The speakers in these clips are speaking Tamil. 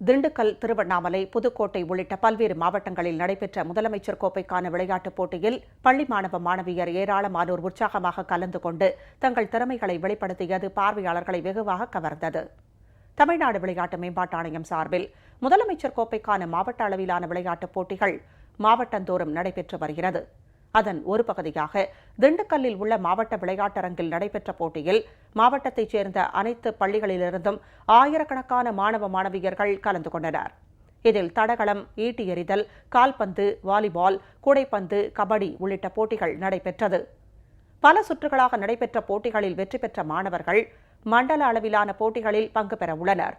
திண்டுக்கல், திருவண்ணாமலை, புதுக்கோட்டை உள்ளிட்ட பல்வேறு மாவட்டங்களில் நடைபெற்ற முதலமைச்சர் கோப்பைக்கான விளையாட்டுப் போட்டியில் பள்ளி மாணவ மாணவியர் ஏராளமானோர் உற்சாகமாக கலந்து கொண்டு தங்கள் திறமைகளை வெளிப்படுத்தியது பார்வையாளர்களை வெகுவாக கவர்ந்தது. தமிழ்நாடு விளையாட்டு மேம்பாட்டு ஆணையம் சார்பில் முதலமைச்சர் கோப்பைக்கான மாவட்ட அளவிலான விளையாட்டுப் போட்டிகள் மாவட்டந்தோறும் நடைபெற்று வருகிறது. அதன் ஒரு பகுதியாக திண்டுக்கல்லில் உள்ள மாவட்ட விளையாட்டரங்கில் நடைபெற்ற போட்டியில் மாவட்டத்தைச் சேர்ந்த அனைத்து பள்ளிகளிலிருந்தும் ஆயிரக்கணக்கான மாணவ மாணவியர்கள் கலந்து கொண்டனர். இதில் தடகளம், ஈட்டி எறிதல், கால்பந்து, வாலிபால், கூடைப்பந்து, கபடி உள்ளிட்ட போட்டிகள் நடைபெற்றது. பல சுற்றுகளாக நடைபெற்ற போட்டிகளில் வெற்றி பெற்ற மாணவர்கள் மண்டல அளவிலான போட்டிகளில் பங்கு பெற உள்ளனர்.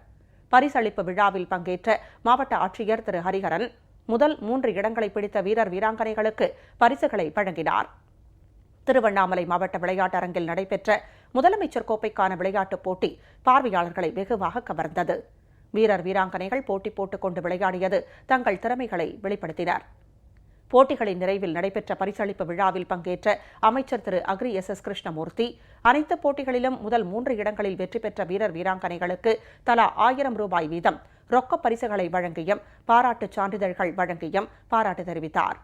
பரிசளிப்பு விழாவில் பங்கேற்ற மாவட்ட ஆட்சியர் திரு ஹரிஹரன் முதல் 3 இடங்களை பிடித்த வீரர் வீராங்கனைகளுக்கு பரிசுகளை வழங்கினார். திருவண்ணாமலை மாவட்ட விளையாட்டரங்கில் நடைபெற்ற முதலமைச்சர் கோப்பைக்கான விளையாட்டுப் போட்டி பார்வையாளர்களை வெகுவாக கவர்ந்தது. வீரர் வீராங்கனைகள் போட்டி போட்டுக் கொண்டு விளையாடியது தங்கள் திறமைகளை வெளிப்படுத்தினர். போட்டிகளின் நிறைவில் நடைபெற்ற பரிசளிப்பு விழாவில் பங்கேற்ற அமைச்சர் திரு அக்ரி எஸ் கிருஷ்ணமூர்த்தி அனைத்து போட்டிகளிலும் முதல் 3 இடங்களில் வெற்றி பெற்ற வீரர் வீராங்கனைகளுக்கு தலா 1000 ரூபாய் வீதம் ரொக்கப் பரிசுகளை வழங்கியும் பாராட்டுச் சான்றிதழ்கள் வழங்கியும் பாராட்டு தெரிவித்தார்.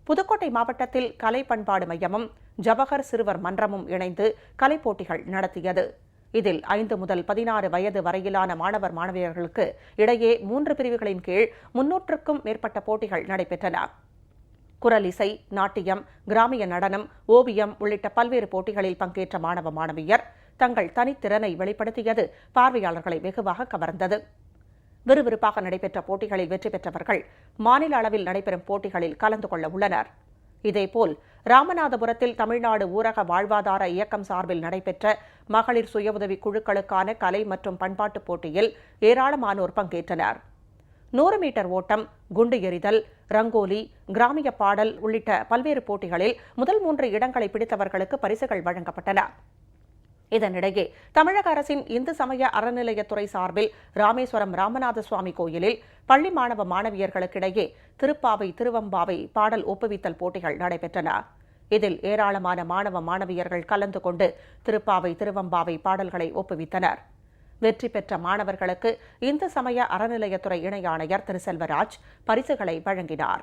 புதுக்கோட்டை மாவட்டத்தில் கலை பண்பாடு மையமும் ஜவஹர் சிறுவர் மன்றமும் இணைந்து கலைப் போட்டிகள் நடத்தியது. இதில் 5 முதல் 16 வயது வரையிலான மாணவர் மாணவியர்களுக்கு இடையே 3 பிரிவுகளின் கீழ் 300க்கும் மேற்பட்ட போட்டிகள் நடைபெற்றன. குரல் இசை, நாட்டியம், கிராமிய நடனம், ஓவியம் உள்ளிட்ட பல்வேறு போட்டிகளில் பங்கேற்ற மாணவ மாணவியர் தங்கள் தனித்திறனை வெளிப்படுத்தியது பார்வையாளர்களை வெகுவாக கவர்ந்தது. விறுவிறுப்பாக நடைபெற்ற போட்டிகளில் வெற்றி பெற்றவர்கள் மாநில அளவில் நடைபெறும் போட்டிகளில் கலந்து கொள்ள உள்ளனர். இதேபோல் ராமநாதபுரத்தில் தமிழ்நாடு ஊரக வாழ்வாதார இயக்கம் சார்பில் நடைபெற்ற மகளிர் சுய உதவி குழுக்களுக்கான கலை மற்றும் பண்பாட்டுப் போட்டியில் ஏராளமானோர் பங்கேற்றனர். 100 மீட்டர் ஓட்டம், குண்டு எறிதல், ரங்கோலி, கிராமிய பாடல் உள்ளிட்ட பல்வேறு போட்டிகளில் முதல் 3 இடங்களை பிடித்தவர்களுக்கு பரிசுகள் வழங்கப்பட்டன. இதனிடையே தமிழக அரசின் இந்து சமய அறநிலையத்துறை சார்பில் ராமேஸ்வரம் ராமநாத சுவாமி கோயிலில் பள்ளி மாணவ மாணவியர்களுக்கிடையே திருப்பாவை, திருவம்பாவை பாடல் ஒப்புவித்தல் போட்டிகள் நடைபெற்றன. இதில் ஏராளமான மாணவ மாணவியர்கள் கலந்து கொண்டு திருப்பாவை, திருவம்பாவை பாடல்களை ஒப்புவித்தனர். வெற்றி பெற்ற மாணவர்களுக்கு இந்து சமய அறநிலையத்துறை இணை ஆணையர் திரு செல்வராஜ் பரிசுகளை வழங்கினார்.